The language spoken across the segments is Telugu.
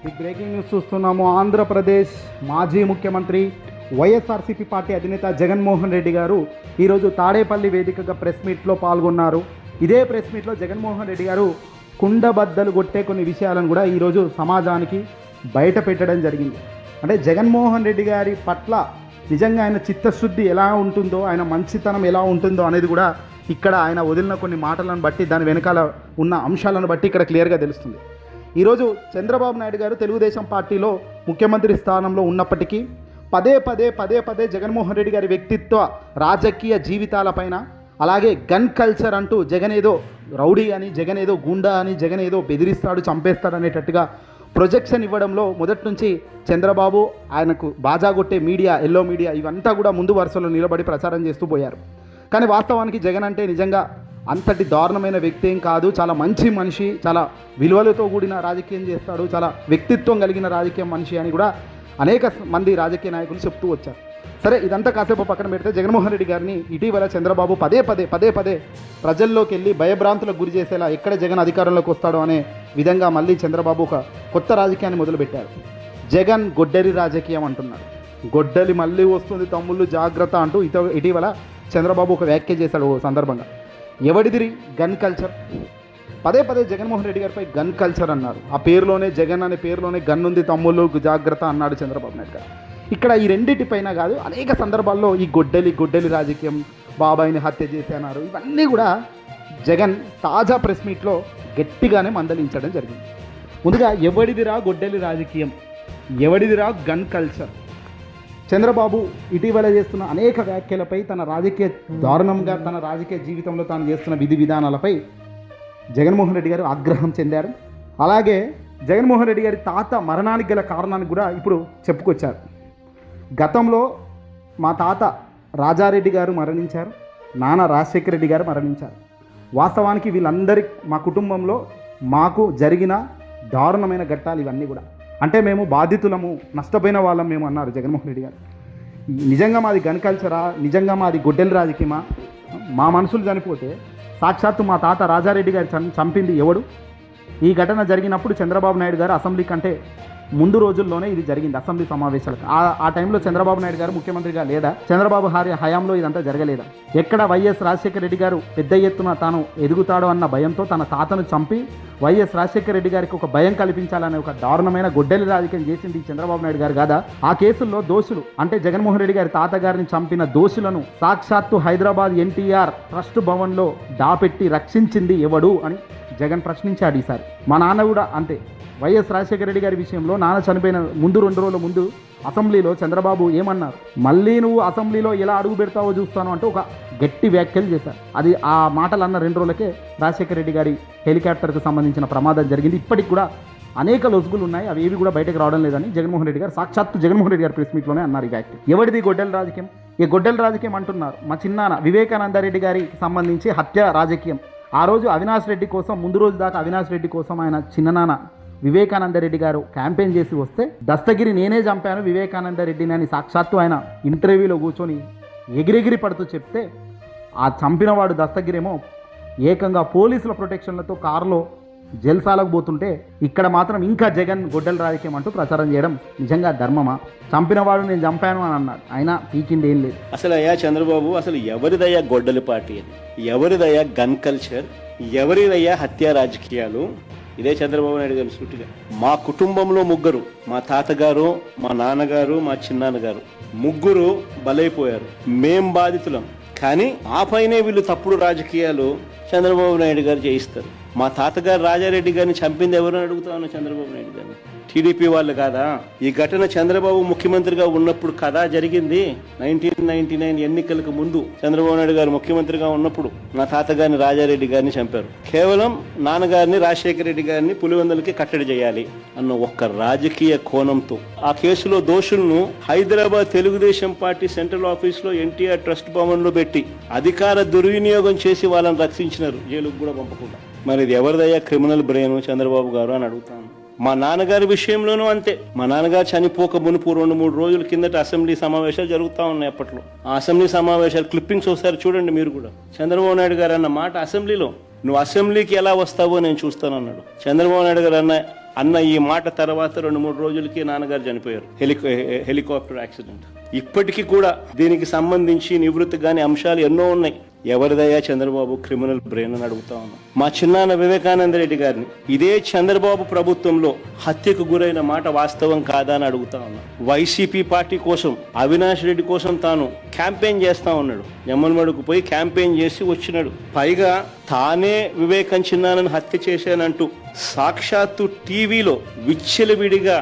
ఈ బ్రేకింగ్ న్యూస్ చూస్తున్నాము. ఆంధ్రప్రదేశ్ మాజీ ముఖ్యమంత్రి వైఎస్ఆర్సీపీ పార్టీ అధినేత జగన్మోహన్ రెడ్డి గారు ఈరోజు తాడేపల్లి వేదికగా ప్రెస్ మీట్లో పాల్గొన్నారు. ఇదే ప్రెస్ మీట్లో జగన్మోహన్ రెడ్డి గారు కుండబద్దలు కొట్టే కొన్ని విషయాలను కూడా ఈరోజు సమాజానికి బయట పెట్టడం జరిగింది. అంటే జగన్మోహన్ రెడ్డి గారి పట్ల నిజంగా ఆయన చిత్తశుద్ధి ఎలా ఉంటుందో, ఆయన మంచితనం ఎలా ఉంటుందో అనేది కూడా ఇక్కడ ఆయన వదిలిన కొన్ని మాటలను బట్టి, దాని వెనకాల ఉన్న అంశాలను బట్టి ఇక్కడ క్లియర్గా తెలుస్తుంది. ఈరోజు చంద్రబాబు నాయుడు గారు తెలుగుదేశం పార్టీలో ముఖ్యమంత్రి స్థానంలో ఉన్నప్పటికీ పదే పదే జగన్మోహన్ రెడ్డి గారి వ్యక్తిత్వ రాజకీయ జీవితాలపైన, అలాగే గన్ కల్చర్ అంటూ జగన్ ఏదో రౌడీ అని, జగన్ ఏదో గుండా అని, జగన్ ఏదో బెదిరిస్తాడు, చంపేస్తాడు అనేటట్టుగా ప్రొజెక్షన్ ఇవ్వడంలో మొదటి నుంచి చంద్రబాబు, ఆయనకు బాజా కొట్టే మీడియా, ఎల్లో మీడియా ఇవంతా కూడా ముందు వరుసలో నిలబడి ప్రచారం చేస్తూ పోయారు. కానీ వాస్తవానికి జగన్ అంటే నిజంగా అంతటి దారుణమైన వ్యక్తి ఏం కాదు. చాలా మంచి మనిషి, చాలా విలువలతో కూడిన రాజకీయం చేస్తాడు, చాలా వ్యక్తిత్వం కలిగిన రాజకీయ మనిషి అని కూడా అనేక మంది రాజకీయ నాయకులు చెప్తూ వచ్చారు. సరే, ఇదంతా కాసేపు పక్కన పెడితే జగన్మోహన్ రెడ్డి గారిని ఇటీవల చంద్రబాబు పదే పదే ప్రజల్లోకి వెళ్ళి భయభ్రాంతులకు గురి చేసేలా ఎక్కడ జగన్ అధికారంలోకి వస్తాడో అనే విధంగా మళ్ళీ చంద్రబాబు ఒక కొత్త రాజకీయాన్ని మొదలుపెట్టారు. జగన్ గొడ్డలి రాజకీయం అంటున్నారు. గొడ్డలి మళ్ళీ వస్తుంది తమ్ముళ్ళు జాగ్రత్త అంటూ ఇటీవల చంద్రబాబు ఒక వ్యాఖ్య చేశాడు ఓ సందర్భంగా. ఎవడిదిరి గన్ కల్చర్? పదే జగన్మోహన్ రెడ్డి గారిపై గన్ కల్చర్ అన్నారు. ఆ పేరులోనే, జగన్ అనే పేరులోనే గన్ ఉంది తమ్ముళ్ళు జాగ్రత్త అన్నాడు చంద్రబాబు నాయుడు గారు. ఇక్కడ ఈ రెండింటిపైన కాదు, అనేక సందర్భాల్లో ఈ గొడ్డలి రాజకీయం, బాబాయిని హత్య చేశారు, ఇవన్నీ కూడా జగన్ తాజా ప్రెస్ మీట్లో గట్టిగానే మందలించడం జరిగింది. ముందుగా ఎవడిదిరా గొడ్డలి రాజకీయం, ఎవడిదిరా గన్ కల్చర్? చంద్రబాబు ఇటీవల చేస్తున్న అనేక వ్యాఖ్యలపై, తన రాజకీయ దారుణంగా తన రాజకీయ జీవితంలో తాను చేస్తున్న విధి విధానాలపై జగన్మోహన్ రెడ్డి గారు ఆగ్రహం చెందారు. అలాగే జగన్మోహన్ రెడ్డి గారి తాత మరణానికి గల కారణాన్ని కూడా ఇప్పుడు చెప్పుకొచ్చారు. గతంలో మా తాత రాజారెడ్డి గారు మరణించారు, నాన్న రాజశేఖర రెడ్డి గారు మరణించారు. వాస్తవానికి వీళ్ళందరి మా కుటుంబంలో మాకు జరిగిన దారుణమైన ఘట్టాలు ఇవన్నీ కూడా. అంటే మేము బాధితులము, నష్టపోయిన వాళ్ళం మేము అన్నారు జగన్మోహన్ రెడ్డి గారు. నిజంగా మాది గన్ కల్చరా, నిజంగా మాది గొడ్డలి రాజకీయమా? మా మనుషులు చనిపోతే సాక్షాత్తు మా తాత రాజారెడ్డి గారు చంపింది ఎవడు? ఈ ఘటన జరిగినప్పుడు చంద్రబాబు నాయుడు గారు అసెంబ్లీ కంటే ముందు రోజుల్లోనే ఇది జరిగింది, అసెంబ్లీ సమావేశాలకు. ఆ టైంలో చంద్రబాబు నాయుడు గారు ముఖ్యమంత్రిగా లేదా? చంద్రబాబు హయాంలో ఇదంతా జరగలేదా? ఎక్కడ వైఎస్ రాజశేఖర రెడ్డి గారు పెద్ద ఎత్తున తాను ఎదుగుతాడో అన్న భయంతో తన తాతను చంపి వైఎస్ రాజశేఖర రెడ్డి గారికి ఒక భయం కల్పించాలనే ఒక దారుణమైన గొడ్డలి రాజకీయం చేసింది చంద్రబాబు నాయుడు గారు కాదా? ఆ కేసుల్లో దోషులు, అంటే జగన్మోహన్ రెడ్డి గారి తాతగారిని చంపిన దోషులను సాక్షాత్తు హైదరాబాద్ ఎన్టీఆర్ ట్రస్ట్ భవన్లో దాపెట్టి రక్షించింది ఎవడు అని జగన్ ప్రశ్నించాడు. ఈసారి మా నాన్న కూడా అంతే. వైఎస్ రాజశేఖర రెడ్డి గారి విషయంలో నాన్న చనిపోయిన ముందు 2 రోజుల ముందు అసెంబ్లీలో చంద్రబాబు ఏమన్నారు? మళ్ళీ నువ్వు అసెంబ్లీలో ఎలా అడుగు పెడతావో చూస్తాను అంటూ ఒక గట్టి వ్యాఖ్యలు చేశారు. అది ఆ మాటలు అన్న 2 రోజులకే రాజశేఖర రెడ్డి గారి హెలికాప్టర్కు సంబంధించిన ప్రమాదం జరిగింది. ఇప్పటికి కూడా అనేక లొసుగులు ఉన్నాయి, అవి ఏవి కూడా బయటకు రావడం లేదని జగన్మోహన్ రెడ్డి గారు సాక్షాత్తు జగన్మోహన్ రెడ్డి గారి ప్రెస్ మీట్లోనే అన్నారు. ఈ వ్యాఖ్య ఎవరిది గొడ్డలి రాజకీయం? ఈ గొడ్డలి రాజకీయం అంటున్నారు మా చిన్నాన్న వివేకానంద రెడ్డి గారికి సంబంధించి హత్య రాజకీయం. ఆ రోజు అవినాష్ రెడ్డి కోసం, ముందు రోజు దాకా అవినాష్ రెడ్డి కోసం ఆయన చిన్ననాన్న వివేకానంద రెడ్డి గారు క్యాంపెయిన్ చేసి వస్తే దస్తగిరి నేనే చంపాను వివేకానంద రెడ్డిని అని సాక్షాత్తు ఆయన ఇంటర్వ్యూలో కూర్చొని ఎగిరెగిరి పడుతూ చెప్తే, ఆ చంపినవాడు దస్తగిరేమో ఏకంగా పోలీసుల ప్రొటెక్షన్లతో కారులో జల్సాలకు పోతుంటే, ఇక్కడ మాత్రం ఇంకా జగన్ గొడ్డలి రాజకీయం అంటూ ప్రచారం చేయడం నిజంగా ధర్మమా? చంపినవాడు నేను చంపాను అని అన్నాడు, అయినా పీకింది ఏం లేదు. అసలు అయ్యా చంద్రబాబు, అసలు ఎవరిదయ్యా గొడ్డలి పార్టీ అని? ఎవరిదయ్యా గన్ కల్చర్? ఎవరిదయ్యా హత్య రాజకీయాలు? ఇదే చంద్రబాబు నాయుడు గారు సూటిగా, మా కుటుంబంలో ముగ్గురు, మా తాతగారు, మా నాన్నగారు, మా చిన్నాన్నగారు ముగ్గురు బలైపోయారు, మేం బాధితులం. కానీ ఆ పైనే వీళ్ళు తప్పుడు రాజకీయాలు చంద్రబాబు నాయుడు గారు చేయిస్తారు. మా తాతగారు రాజారెడ్డి గారిని చంపింది ఎవరు అని అడుగుతా ఉన్నా చంద్రబాబు నాయుడు గారిని. టీడీపీ వాళ్ళు కాదా? ఈ ఘటన చంద్రబాబు ముఖ్యమంత్రిగా ఉన్నప్పుడు కదా జరిగింది. 1999 ఎన్నికలకు ముందు చంద్రబాబు నాయుడు గారు ముఖ్యమంత్రిగా ఉన్నప్పుడు నా తాతగారిని రాజారెడ్డి గారిని చంపారు. కేవలం నాన్నగారిని రాజశేఖర రెడ్డి గారిని పులివెందులకి కట్టడి చేయాలి అన్న ఒక్క రాజకీయ కోణంతో ఆ కేసులో దోషులను హైదరాబాద్ తెలుగుదేశం పార్టీ సెంట్రల్ ఆఫీస్లో ఎన్టీఆర్ ట్రస్ట్ భవన్లో పెట్టి అధికార దుర్వినియోగం చేసి వాళ్ళని రక్షించినారు, జైలుకు కూడా పంపకుండా. మరి ఇది ఎవరిదయ్యా క్రిమినల్ బ్రెయిన్ చంద్రబాబు గారు అని అడుగుతాను. మా నాన్నగారి విషయంలోనూ అంతే. మా నాన్నగారు చనిపోక మునుపు 2-3 రోజుల కిందట అసెంబ్లీ సమావేశాలు జరుగుతూ ఉన్నాయి. అప్పట్లో ఆ అసెంబ్లీ సమావేశాలు క్లిప్పింగ్స్ ఒకసారి చూడండి మీరు కూడా. చంద్రబాబు నాయుడు గారు అన్న మాట అసెంబ్లీలో, నువ్వు అసెంబ్లీకి ఎలా వస్తావో నేను చూస్తానన్నాడు. చంద్రబాబు నాయుడు గారు అన్న అన్న ఈ మాట తర్వాత 2-3 రోజులకి నాన్నగారు చనిపోయారు హెలికాప్టర్ యాక్సిడెంట్. ఇప్పటికీ కూడా దీనికి సంబంధించి నివృత్తి కాని అంశాలు ఎన్నో ఉన్నాయి. ఎవరిదయ్యా చంద్రబాబు క్రిమినల్ బ్రెయిన్ అని అడుగుతా ఉన్నాం. మా చిన్నాన్న వివేకానంద రెడ్డి గారిని ఇదే చంద్రబాబు ప్రభుత్వంలో హత్యకు గురైన మాట వాస్తవం కాదా అని అడుగుతా ఉన్నాం. వైసీపీ పార్టీ కోసం అవినాష్ రెడ్డి కోసం తాను క్యాంపెయిన్ చేస్తా ఉన్నాడు. యమ్మన్మడుకు పోయి క్యాంపెయిన్ చేసి వచ్చినాడు. పైగా తానే వివేకం చిన్నానని హత్య చేశానంటూ సాక్షాత్తు టీవీలో విచ్చలవిడిగా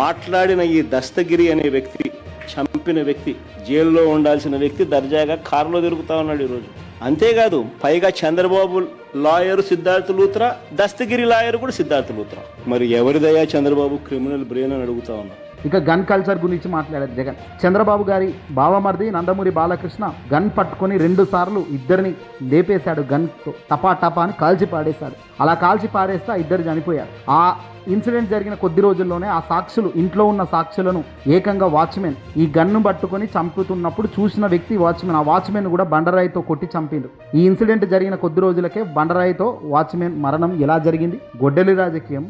మాట్లాడిన ఈ దస్తగిరి అనే వ్యక్తి, చంపిన వ్యక్తి, జైల్లో ఉండాల్సిన వ్యక్తి దర్జాగా కారులో తిరుగుతా ఉన్నాడు ఈరోజు. అంతేకాదు పైగా చంద్రబాబు లాయరు సిద్ధార్థ లూత్రా, దస్తగిరి లాయర్ కూడా సిద్ధార్థ లూత్రా. మరి ఎవరిదయ్యా చంద్రబాబు క్రిమినల్ బ్రెయిన్ అని అడుగుతా ఉన్నా. ఇక గన్ కల్చర్ గురించి మాట్లాడారు జగన్. చంద్రబాబు గారి బావమరిది నందమూరి బాలకృష్ణ గన్ పట్టుకొని 2 సార్లు ఇద్దరిని లేపేశాడు. గన్తో టపా టపా అని కాల్చి పాడేశాడు. అలా కాల్చి పాడేస్తే ఇద్దరు చనిపోయారు. ఆ ఇన్సిడెంట్ జరిగిన కొద్ది రోజుల్లోనే ఆ సాక్షులు, ఇంట్లో ఉన్న సాక్షులను ఏకంగా వాచ్మెన్ ఈ గన్ను పట్టుకొని చంపుతున్నప్పుడు చూసిన వ్యక్తి వాచ్మెన్. ఆ వాచ్మెన్ కూడా బండరాయితో కొట్టి చంపిండు. ఈ ఇన్సిడెంట్ జరిగిన కొద్ది రోజులకే బండరాయితో వాచ్మెన్ మరణం ఎలా జరిగింది? గొడ్డలి రాజకీయం,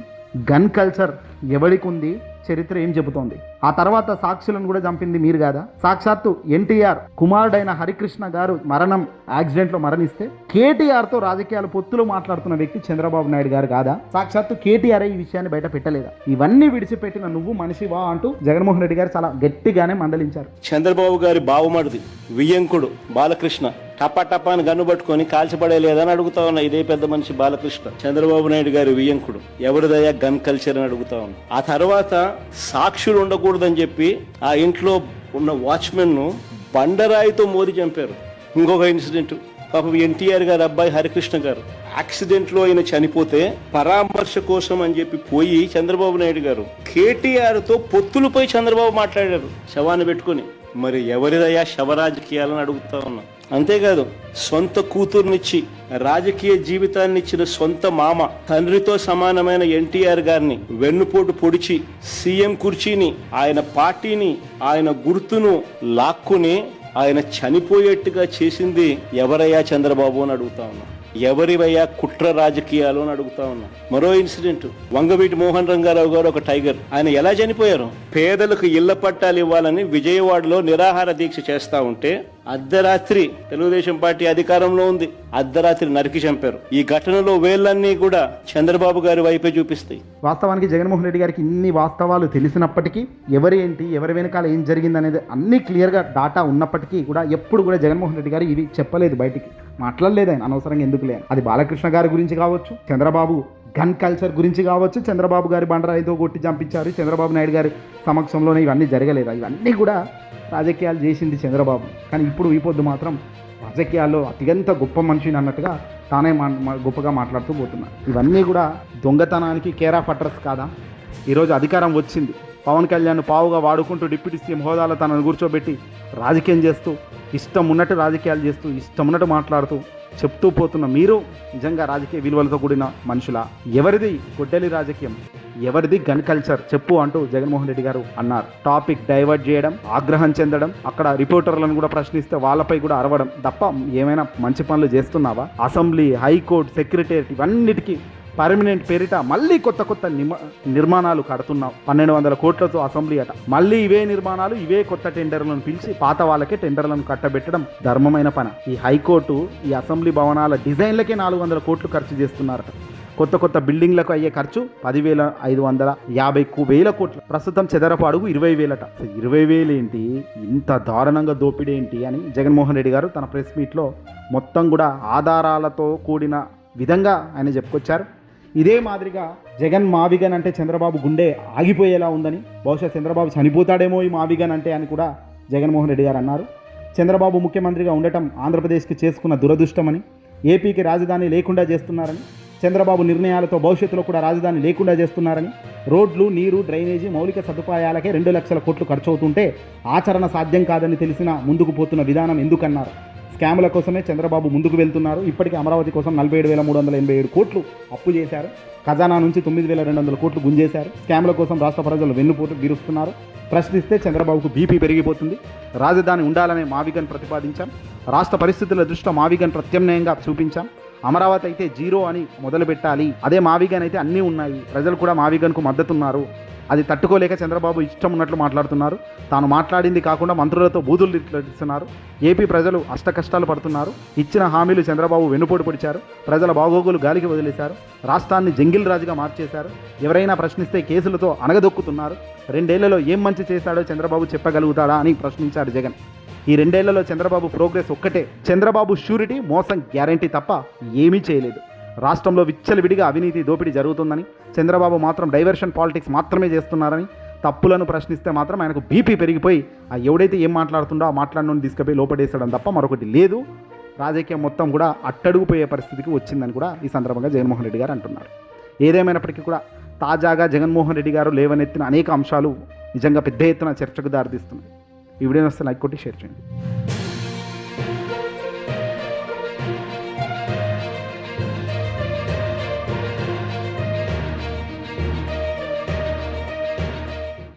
గన్ కల్చర్ ఎవరికి ఉంది? చరిత్ర ఏం చెబుతోంది? ఆ తర్వాత సాక్షులను కూడా చంపింది మీరు కాదా? సాక్షాత్తు ఎన్టీఆర్ కుమారుడైన హరికృష్ణ గారు మరణం యాక్సిడెంట్లో మరణిస్తే కేటీఆర్తో రాజకీయాలు పొత్తులు మాట్లాడుతున్న వ్యక్తి చంద్రబాబు నాయుడు గారు కాదా? సాక్షాత్తు కేటీఆర్ ఈ విషయాన్ని బయట పెట్టలేదా? ఇవన్నీ విడిచిపెట్టిన నువ్వు మనిషివా అంటూ జగన్మోహన్ రెడ్డి గారు చాలా గట్టిగానే మందలించారు. చంద్రబాబు గారి బావమరిది వియ్యంకుడు బాలకృష్ణ టపా టపా అని గన్ను పట్టుకొని కాల్చబడేలేదని అడుగుతా ఉన్నా. ఇదే పెద్ద మనిషి బాలకృష్ణ, చంద్రబాబు నాయుడు గారి వియ్యంకుడు. ఎవరిదయ్యా గన్ కల్చర్ అని అడుగుతా ఉన్నా. ఆ తర్వాత సాక్షులు ఉండకూడదని చెప్పి ఆ ఇంట్లో ఉన్న వాచ్మెన్ ను బండరాయితో మోది చంపారు. ఇంకొక ఇన్సిడెంట్, పాపం ఎన్టీఆర్ గారి అబ్బాయి హరికృష్ణ గారు యాక్సిడెంట్ లో ఆయన చనిపోతే పరామర్శ కోసం అని చెప్పి పోయి చంద్రబాబు నాయుడు గారు కేటీఆర్ తో పొత్తులపై చంద్రబాబు మాట్లాడారు శవాన్ని పెట్టుకుని. మరి ఎవరిదయ్యా శవ రాజకీయాలని అడుగుతా ఉన్నా. అంతేకాదు సొంత కూతుర్నిచ్చి రాజకీయ జీవితాన్ని ఇచ్చిన సొంత మామ, తండ్రితో సమానమైన ఎన్టీఆర్ గారిని వెన్నుపోటు పొడిచి సీఎం కుర్చీని, ఆయన పార్టీని, ఆయన గుర్తును లాక్కుని ఆయన చనిపోయేట్టుగా చేసింది ఎవరయ్యా చంద్రబాబు అని అడుగుతా ఉన్నా. ఎవరివయ్యా కుట్ర రాజకీయాలు అని అడుగుతా ఉన్నా. మరో ఇన్సిడెంట్, వంగవీటి మోహన్ రంగారావు గారు ఒక టైగర్, ఆయన ఎలా చనిపోయారు? పేదలకు ఇళ్ల పట్టాలు ఇవ్వాలని విజయవాడలో నిరాహార దీక్ష చేస్తా ఉంటే అర్ధరాత్రి, తెలుగుదేశం పార్టీ అధికారంలో ఉంది, అర్ధరాత్రి నరికి చంపారు. ఈ ఘటనలో వేళ్ళన్నీ కూడా చంద్రబాబు గారి వైపే చూపిస్తాయి. వాస్తవానికి జగన్మోహన్ రెడ్డి గారికి ఇన్ని వాస్తవాలు తెలిసినప్పటికీ, ఎవరి ఏంటి, ఎవరి వెనకాల ఏం జరిగింది అనేది అన్ని క్లియర్గా డాటా ఉన్నప్పటికీ కూడా ఎప్పుడు కూడా జగన్మోహన్ రెడ్డి గారు ఇవి చెప్పలేదు, బయటికి మాట్లాడలేదు. ఆయన అనవసరంగా ఎందుకు లేదు. అది బాలకృష్ణ గారి గురించి కావచ్చు, చంద్రబాబు గన్ కల్చర్ గురించి కావచ్చు, చంద్రబాబు గారి బండరాయితో కొట్టి చంపించారు, చంద్రబాబు నాయుడు గారి సమక్షంలోనే ఇవన్నీ జరగలేదు. ఇవన్నీ కూడా రాజకీయాలు చేసింది చంద్రబాబు. కానీ ఇప్పుడు ఈ పొద్దు మాత్రం రాజకీయాల్లో అత్యంత గొప్ప మనిషిని అన్నట్టుగా తానే గొప్పగా మాట్లాడుతూ పోతున్నారు. ఇవన్నీ కూడా దొంగతనానికి కేర్ ఆఫ్ అడ్రస్ కాదా? ఈరోజు అధికారం వచ్చింది, పవన్ కళ్యాణ్ పావుగా వాడుకుంటూ డిప్యూటీ సీఎం హోదాలో తనను కూర్చోబెట్టి రాజకీయం చేస్తూ, ఇష్టం ఉన్నట్టు రాజకీయాలు చేస్తూ, ఇష్టం ఉన్నట్టు మాట్లాడుతూ చెప్తూ పోతున్న మీరు నిజంగా రాజకీయ విలువలతో కూడిన మనుషులా? ఎవరిది గొడ్డలి రాజకీయం, ఎవరిది గన్ కల్చర్ చెప్పు అంటూ జగన్మోహన్ రెడ్డి గారు అన్నారు. టాపిక్ డైవర్ట్ చేయడం, ఆగ్రహం చెందడం, అక్కడ రిపోర్టర్లను కూడా ప్రశ్నిస్తే వాళ్ళపై కూడా అరవడం తప్ప ఏమైనా మంచి పనులు చేస్తున్నావా? అసెంబ్లీ, హైకోర్టు, సెక్రటేరియట్ ఇవన్నిటికీ పర్మనెంట్ పేరిట మళ్ళీ కొత్త కొత్త నిర్మాణాలు కడుతున్నావు. 1200 కోట్లతో అసెంబ్లీ అట. మళ్ళీ ఇవే నిర్మాణాలు, ఇవే కొత్త టెండర్లను పిలిచి పాత వాళ్ళకే టెండర్లను కట్టబెట్టడం ధర్మమైన పని. ఈ హైకోర్టు, ఈ అసెంబ్లీ భవనాల డిజైన్లకే 400 కోట్లు ఖర్చు చేస్తున్నారట. కొత్త కొత్త బిల్డింగ్లకు అయ్యే ఖర్చు 10,550 కోట్లు. ప్రస్తుతం చదరపు అడుగు 20,000 అట. 20,000 ఏంటి, ఇంత దారుణంగా దోపిడీ ఏంటి అని జగన్మోహన్ రెడ్డి గారు తన ప్రెస్ మీట్లో మొత్తం కూడా ఆధారాలతో కూడిన విధంగా ఆయన చెప్పుకొచ్చారు. ఇదే మాదిరిగా జగన్ మావిగన్ అంటే చంద్రబాబు గుండె ఆగిపోయేలా ఉందని, బహుశా చంద్రబాబు చనిపోతాడేమో ఈ మావిగన్ అంటే అని కూడా జగన్మోహన్ రెడ్డి గారు అన్నారు. చంద్రబాబు ముఖ్యమంత్రిగా ఉండటం ఆంధ్రప్రదేశ్కి చేసుకున్న దురదృష్టమని, ఏపీకి రాజధాని లేకుండా చేస్తున్నారని, చంద్రబాబు నిర్ణయాలతో భవిష్యత్తులో కూడా రాజధాని లేకుండా చేస్తున్నారని, రోడ్లు, నీరు, డ్రైనేజీ, మౌలిక సదుపాయాలకే 2 లక్షల కోట్లు ఖర్చు అవుతుంటే ఆచరణ సాధ్యం కాదని తెలిసినా ముందుకు పోతున్న విధానం ఎందుకన్నారు? స్కాముల కోసమే చంద్రబాబు ముందుకు వెళ్తున్నారు. ఇప్పటికీ అమరావతి కోసం 47,387 కోట్లు అప్పు చేశారు. ఖజానా నుంచి 9,200 కోట్లు గుంజేశారు. స్కాముల కోసం రాష్ట్ర ప్రజలు వెన్నుపోటు గీరుస్తున్నారు. ప్రశ్నిస్తే చంద్రబాబుకు బీపీ పెరిగిపోతుంది. రాజధాని ఉండాలనే మావిగన్ ప్రతిపాదించాం. రాష్ట్ర పరిస్థితుల దృష్ట్యా మావిగన్ ప్రత్యామ్నాయంగా చూపించాం. అమరావతి అయితే జీరో అని మొదలు పెట్టాలి, అదే మావిగన్ అయితే అన్నీ ఉన్నాయి, ప్రజలు కూడా మావిగన్కు మద్దతున్నారు, అది తట్టుకోలేక చంద్రబాబు ఇష్టం ఉన్నట్లు మాట్లాడుతున్నారు, తాను మాట్లాడింది కాకుండా మంత్రులతో బూతులు తిట్టిస్తున్నారు, ఏపీ ప్రజలు అష్టకష్టాలు పడుతున్నారు, ఇచ్చిన హామీలు చంద్రబాబు వెన్నుపోటు పొడిచారు, ప్రజల బాగోగులు గాలికి వదిలేశారు, రాష్ట్రాన్ని జంగిల్ రాజుగా మార్చేశారు, ఎవరైనా ప్రశ్నిస్తే కేసులతో అణగదొక్కుతున్నారు, 2 ఏళ్లలో ఏం మంచి చేశాడో చంద్రబాబు చెప్పగలుగుతాడా అని ప్రశ్నించారు జగన్. ఈ 2 ఏళ్లలో చంద్రబాబు ప్రోగ్రెస్ ఒక్కటే, చంద్రబాబు షూరిటీ మోసం గ్యారంటీ తప్ప ఏమీ చేయలేదు. రాష్ట్రంలో విచ్చలవిడిగా అవినీతి దోపిడీ జరుగుతుందని, చంద్రబాబు మాత్రం డైవర్షన్ పాలిటిక్స్ మాత్రమే చేస్తున్నారని, తప్పులను ప్రశ్నిస్తే మాత్రం ఆయనకు బీపీ పెరిగిపోయి ఆ ఎవడైతే ఏం మాట్లాడుతుండో ఆ మాట్లాడినోని తీసుకుపోయి లోపడేసడం తప్ప మరొకటి లేదు. రాజకీయం మొత్తం కూడా అట్టడుగుపోయే పరిస్థితికి వచ్చిందని కూడా ఈ సందర్భంగా జగన్మోహన్ రెడ్డి గారు అంటున్నారు. ఏదేమైనప్పటికీ కూడా తాజాగా జగన్మోహన్ రెడ్డి గారు లేవనెత్తిన అనేక అంశాలు నిజంగా పెద్ద ఎత్తున చర్చకు దారితీస్తున్నాయి. ఈ వీడియోని వస్తే లైక్ కొట్టి షేర్ చేయండి.